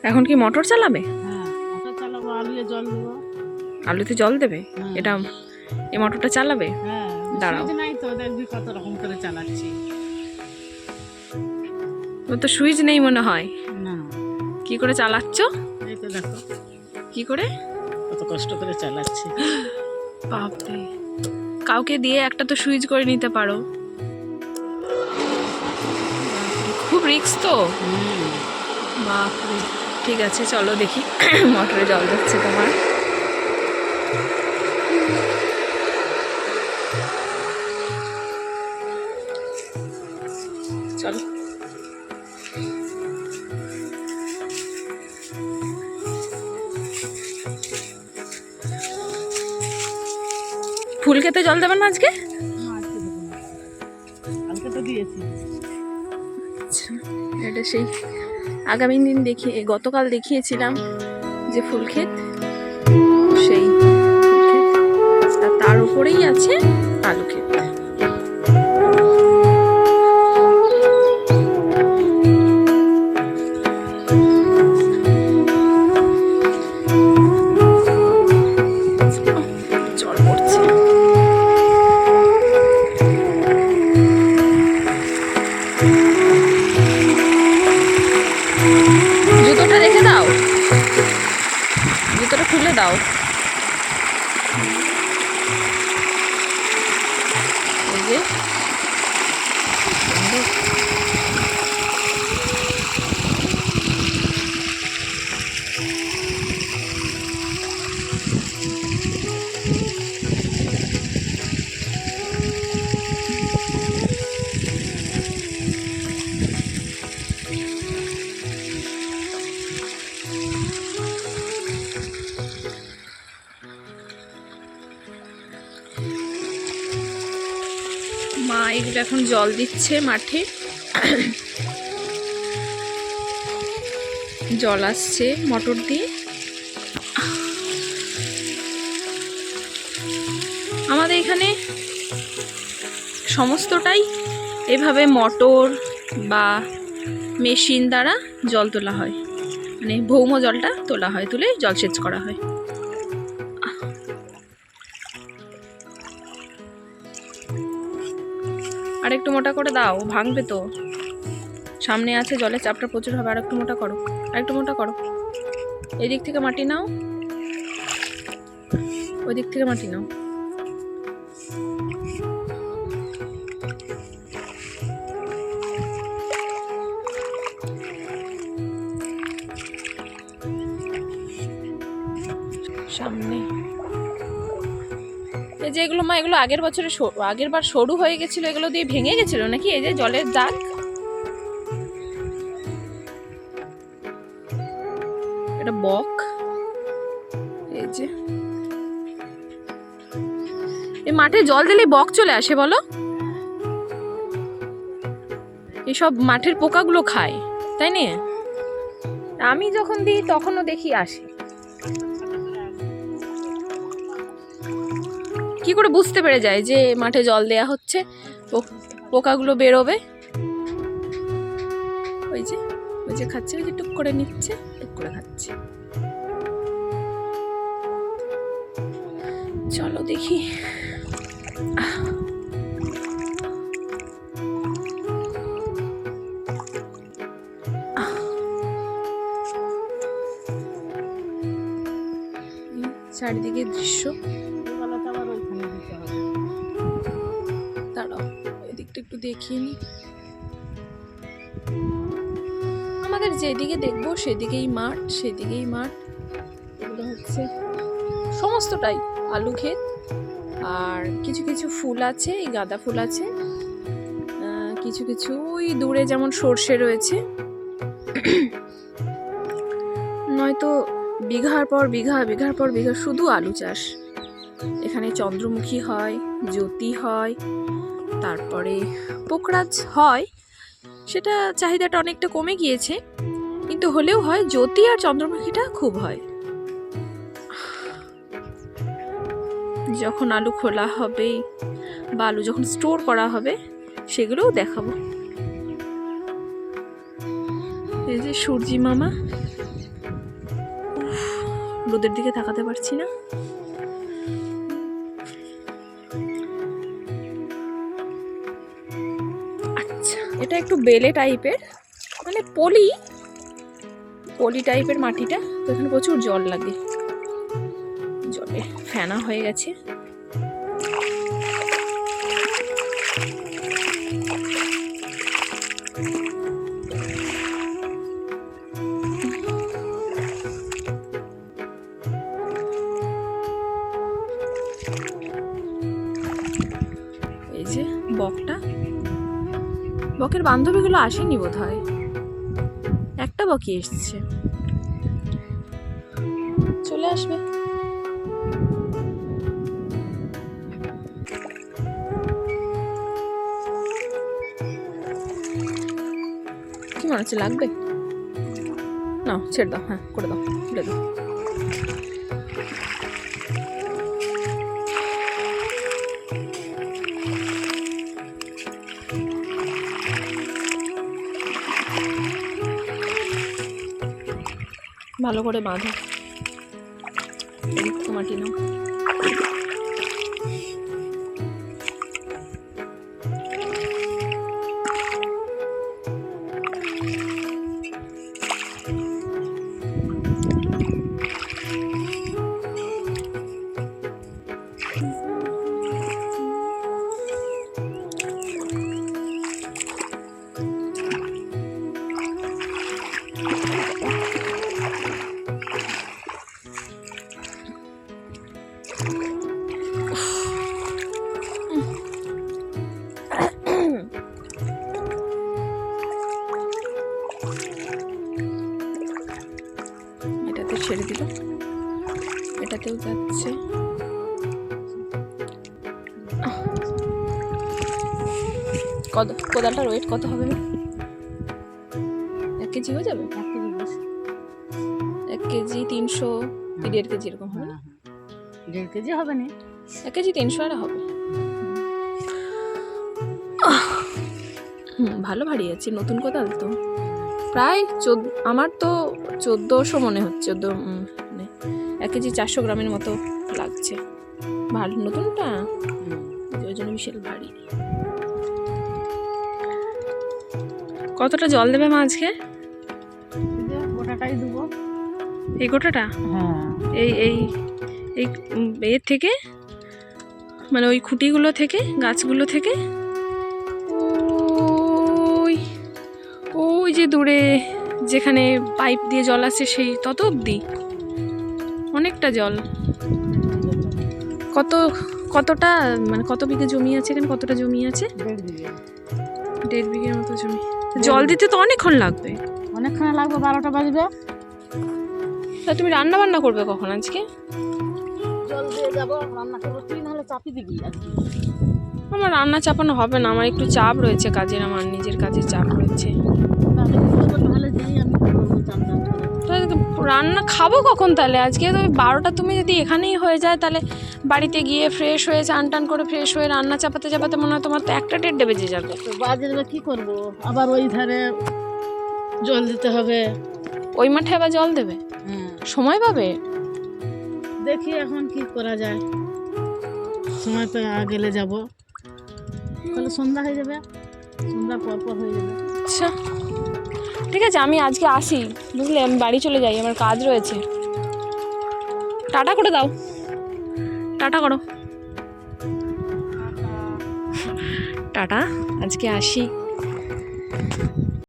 এখন কি মোটর চালাবে? হ্যাঁ, মোটর চালাবো, আলুতে জল দেবো। আলুতে জল দেবে? হ্যাঁ। এটা এই মোটরটা চালাবে? হ্যাঁ, দাঁড়াও, সুইচ নাই তো, দেখবি কত রকম করে চালাচ্ছি। ও তো সুইচ নেই মনে হয়। না, কি করে চালাচ্ছ? এই তো দেখো কি করে? কত কষ্ট করে চালাচ্ছি। বাপরে, কাউকে দিয়ে একটা তো সুইচ করে নিতে পারো। খুব রিস্ক তো। বাপরে, ঠিক আছে চলো দেখি মোটরে জল যাচ্ছে তোমার। চলো, ফুল খেতে জল দেবেন না আজকে? কালকে তো দিয়েছি। আচ্ছা, এটা সেই আগামী দিন দেখিয়ে, গতকাল দেখিয়েছিলাম যে ফুল ক্ষেত, সেই ফুল ক্ষেত, আর তার উপরেই আছে আলু ক্ষেত। জল পড়ছে। জুতোটা রেখে দাও, জুতোটা খুলে দাও। এই যে মা এগুলো এখন জল দিচ্ছে মাঠে। জল আসছে মোটর দিয়ে। আমাদের এখানে সমস্তটাই এভাবে মোটর বা মেশিন দ্বারা জল তোলা হয়, মানে ভৌম জলটা তোলা হয়, তুলে জলসেচ করা হয়। আর একটু মোটা করে দাও, ভাঙবে তো, সামনে আছে, জলের চাপটা প্রচুর হবে। আর একটু মোটা করো, আর একটু মোটা করো। এদিক থেকে মাটি নাও, ওই দিক থেকে মাটি নাও। সামনে এই যে এগুলো মা, এগুলো আগের বার সরু হয়ে গেছিল, এগুলো দিয়ে ভেঙে গেছিল নাকি? এই যে জলের দাগ, এটা বক। এই যে এই মাঠে জল দিলে বক চলে আসে বলো? এইসব মাঠের পোকাগুলো খায়, তাই না? আমি যখন দিই তখনও দেখি আসে। কি করে বুঝতে পেরে যায় যে মাঠে জল দেয়া হচ্ছে? পোকাগুলো বেরোবে। ওই যে ওই যে খাচ্ছে, ওই যে টুক করে নিচ্ছে, টুক করে খাচ্ছে। চলো দেখি। চারিদিকে দৃশ্য। দাঁড়াও, এদিকটা একটু দেখিয়ে নি। আমাদের যেদিকে দেখবো সেদিকেই মাঠ, সেদিকেই মাঠ। এগুলো হচ্ছে সমস্তটাই আলু ক্ষেত। আর কিছু কিছু ফুল আছে, এই গাঁদা ফুল আছে, কিছু কিছু ওই দূরে যেমন সর্ষে রয়েছে। নয়তো বিঘার পর বিঘা, বিঘার পর বিঘা শুধু আলু চাষ। এখানে চন্দ্রমুখী হয়, জ্যোতি হয়, তারপরে পোকরাজ হয়, সেটা চাহিদাটা অনেকটা কমে গিয়েছে, কিন্তু হলেও হয়। জ্যোতি আর চন্দ্রমুখীটা খুব হয়। যখন আলু খোলা হবে বা আলু যখন স্টোর করা হবে, সেগুলোও দেখাবো। এই যে সূর্যি মামা রোদের দিকে তাকাতে পারছি না। আচ্ছা, এটা একটু বেলে টাইপের, মানে পলি টাইপের মাটিটা, তো এখানে প্রচুর জল লাগে, জলে ফেনা হয়ে গেছে। এই যে বকের বান্ধবীগুলো আসেনি বোধ হয়, একটা বকই এসছে, চলে আসবে। কি মনে হচ্ছে লাগবে? না, ছেড়ে দাও, হ্যাঁ করে দাও, খুলে দাও। ভালো করে বাঁধো, মাটি নাও। এটাতে ছেড়ে দিল, এটাতেও যাচ্ছে। কোদালটার ওয়েট কত হবে? 1 কেজি হয়ে যাবে? 1 কেজি 300 কি 1.5 কেজি এরকম হবে না? 1.5 কেজি হবে না, 1 কেজি 300 আর হবে। ভালো ভারী আছে, নতুন কোদাল তো, প্রায় আমার তো 1400 মনে হচ্ছে, 1 কেজি 400 গ্রামের মতো লাগছে। ভালো নতুনটা, ওই জন্য বিশাল ভারী। কতটা জল দেবে মা আজকে? গোটাটাই দেবো। এই গোটাটা? হ্যাঁ। এই এর থেকে, মানে ওই খুঁটিগুলো থেকে, গাছগুলো থেকে, ওই যে দূরে যেখানে পাইপ দিয়ে জল আসে সেই তত অবধি অনেকটা জল। কতটা, মানে কত বিঘে জমি আছে এখানে? কতটা জমি আছে? 1.5 বিঘের মতো জমি। জল দিতে তো অনেকক্ষণ লাগবে। অনেকক্ষণ লাগবে, 12টা বাজবে। তা তুমি রান্না বান্না করবে কখন আজকে? জল দিয়ে যাবো, রান্না করবো। তুই নাহলে চাপি দিবি আজকে। আমার রান্না চাপানো হবে না, আমার একটু চাপ রয়েছে কাজের, আমার নিজের কাজের চাপ রয়েছে। রান্না খাবো কখন তাহলে আজকে? তো 12টা তুমি যদি এখানেই হয়ে যায়, তাহলে বাড়িতে গিয়ে ফ্রেশ হয়ে চান টান করে ফ্রেশ হয়ে রান্না চাপাতে মনে হয় তোমার তো 1টা 1:30 বেজে যাবে। বাজে কি করবো, আবার ওই ধারে জল দিতে হবে। ওই মাঠে আবার জল দেবে? সময় পাবে? দেখি এখন কি করা যায়, সময় পেয়ে গেলে যাবো। তাহলে সন্ধ্যা হয়ে যাবে, সন্ধ্যার পর হয়ে যাবে। আচ্ছা ঠিক আছে, আমি আজকে আসি, বুঝলে? আমি বাড়ি চলে যাই, আমার কাজ রয়েছে। টাটা করে দাও, টাটা করো, টাটা, আজকে আসি।